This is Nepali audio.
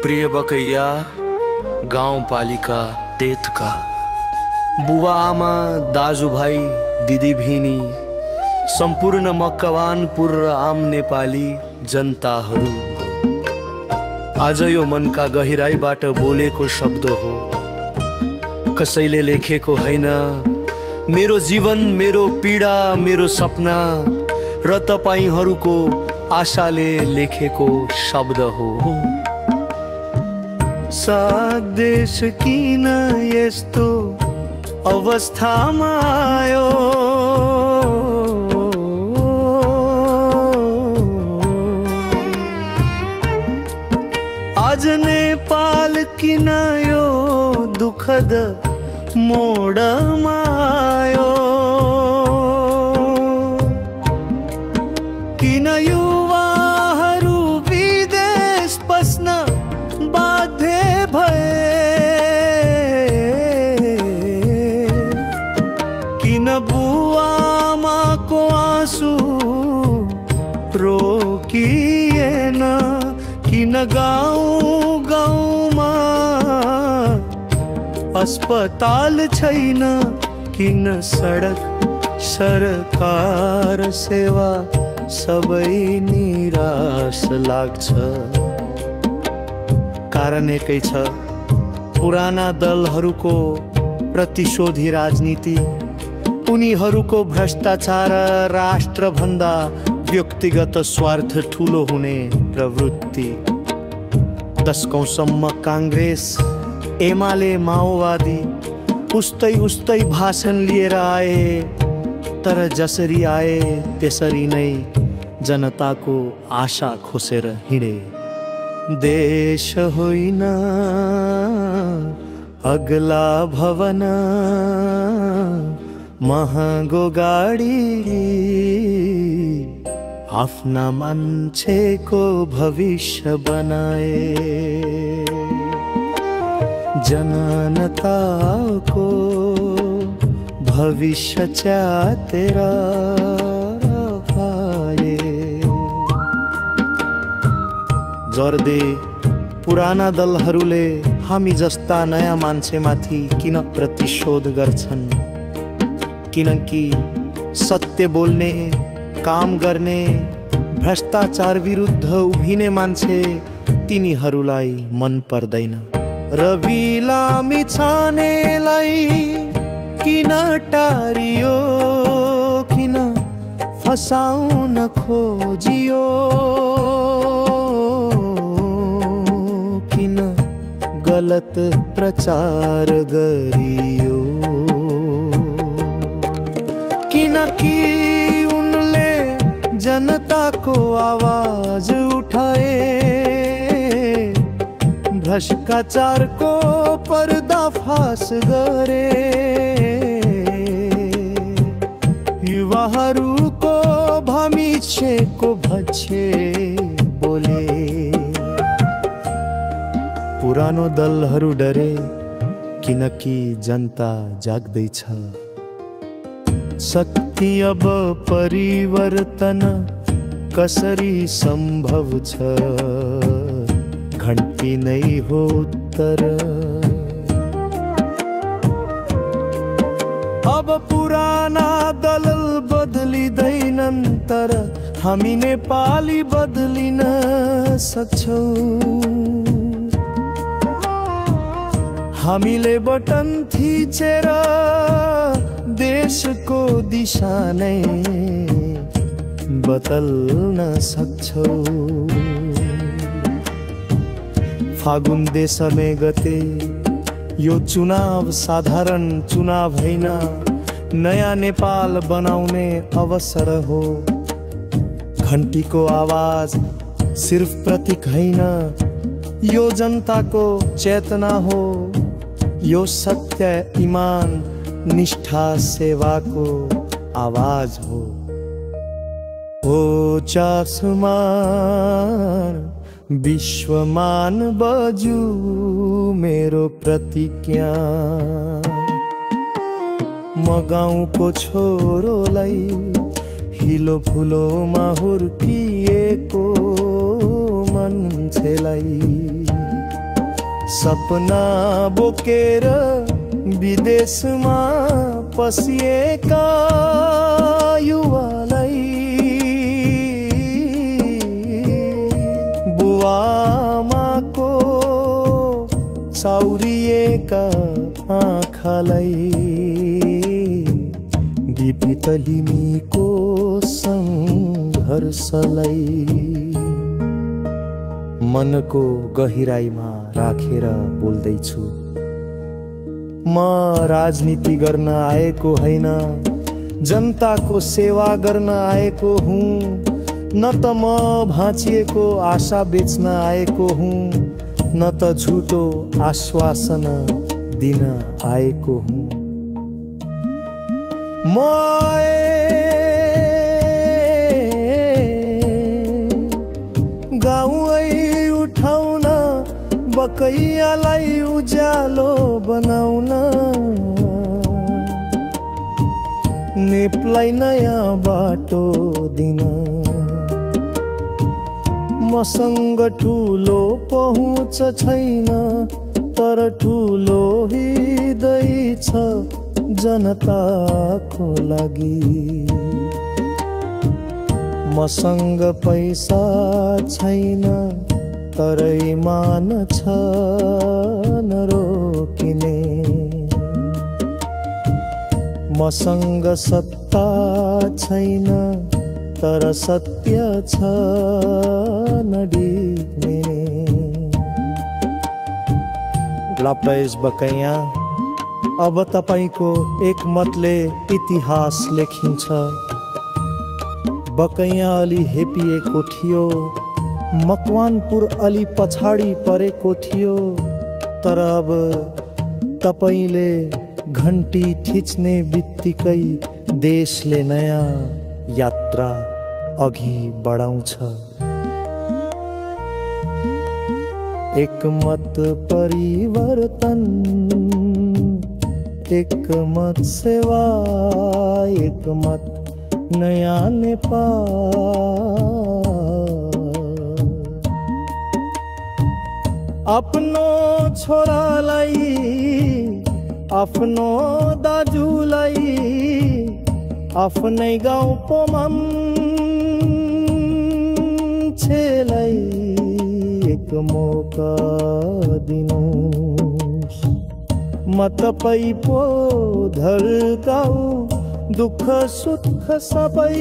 प्रिय बकैया गाउँपालिका तेतका बुवा आमा दाजुभाइ दिदीभिनी सम्पूर्ण मकवानपुर र आम नेपाली जनताहरू, आज यो मनका गहिराईबाट बोलेको शब्द हो, कसैले लेखेको हैन। मेरो जीवन, मेरो पीडा, मेरो सपना र तपाईहरूको आशाले लेखेको शब्द हो। साग देश किन यस्तो अवस्थामा आयो, आज नेपाल किन यो दुखद मोडमा आयो, किन युवाहरू विदेश पस्न बाध्य भए, किन बुवाआमाको आँसु रोकिएन, किन गाउँ गाउँमा अस्पताल छैन, किन सडक सरकार सेवा सबै निराश लाग्छ। कारण एकै छ, पुराना दलहरूको प्रतिशोधी राजनीति, उनीहरूको भ्रष्टाचार, राष्ट्रभन्दा व्यक्तिगत स्वार्थ ठूलो हुने प्रवृत्ति। दशकौंसम्म कांग्रेस, एमाले, माओवादी उस्तै उस्तै भाषण लिएर आए, तर जसरी आए त्यसरी नै जनताको आशा खोसेर हिँडे। देश होइन अग्ला भवन, महँगो गाडी, आफ्ना मान्छेको भविष्य बनाए, जनताको भविष्य च्यातेर पाए। जर्दे पुराना दलहरूले हामी जस्ता नयाँ मान्छेमाथि किन प्रतिशोध गर्छन्? किनकि सत्य बोल्ने, काम गर्ने, भ्रष्टाचार विरुद्ध उभिने मान्छे तिनीहरूलाई मन पर्दैन। रवि लामी छानेलाई किन टारियो, किन फसाउन खोजियो, किन गलत प्रचार गरियो, किनकि उनले जनताको आवाज उठाए, भ्रष्टाचारको पर्दाफास गरे, युवाहरूको भविष्यको भक्षे बोले। पुरानो दलहरू डरे, किनकि जनता जाग्दैछ। शक्ति अब परिवर्तन कसरी सम्भव छ? घन्टी नै हो उत्तर। अब पुराना दल बदलिँदैनन्, तर हामी नेपाली बदलिन सक्छौं। हामीले बटन थिचेर देशको दिशा नै बदल्न सक्छौं। फागुन देशमे गते यो चुनाव साधारण चुनाव हैन, नयाँ नेपाल बनाउने अवसर हो। घन्टीको आवाज सिर्फ प्रतीक हैन, यो जनताको चेतना हो। यो सत्य, इमान, निष्ठा, सेवाको आवाज हो। ओ चासमान विश्वमान बजु मेरो प्रतिज्ञा, म गाउँको छोरोलाई हिलो फुलोमा हुर्किएको मान्छेलाई सपना बोकेर विदेशमा पसिएका युवालाई बुवामाको साउरिएका आँखालाई दिपित लिमीको सङ्घर्षलाई मनको गहिराईमा राखेर बोल्दैछु। म राजनीति गर्न आएको होइन, जनताको सेवा गर्न आएको हुँ। न त म भाँचिएको आशा बेच्न आएको हुँ, न त झुटो आश्वासन दिन आएको हुँ। म गाउँै उठाउन, बकैयालाई उज्यालो बनाउन, नेपलाई नयाँ बाटो दिन। मसँग ठुलो पहुँच छैन, तर ठुलो हृदय छ जनताको लागि। मसँग पैसा छैन, तर इमान छ नरोकिने। मसँग सत्ता छैन, तर सत्य छ नडिग्ने। लप्टाइज बकैया, अब तपाईको एक मतले इतिहास लेखिन्छ। बकैया अलि हेपिएको थियो, मकवानपुर अलि पछाडि परेको थियो, तर अब तपाईले घन्टी थिच्ने बित्तिकै देशले नयाँ यात्रा अघि बढाउँछ। एक मत परिवर्तन, एक मत सेवा, एक मत नयाँ नेपाल। आफ्नो छोरालाई, आफ्नो दाजुलाई, आफ्नै गाउँको मान्छेलाई एक मौका दिनुहोस्। म तपाईँ पो धर्काऊ दुःख सुख सबै।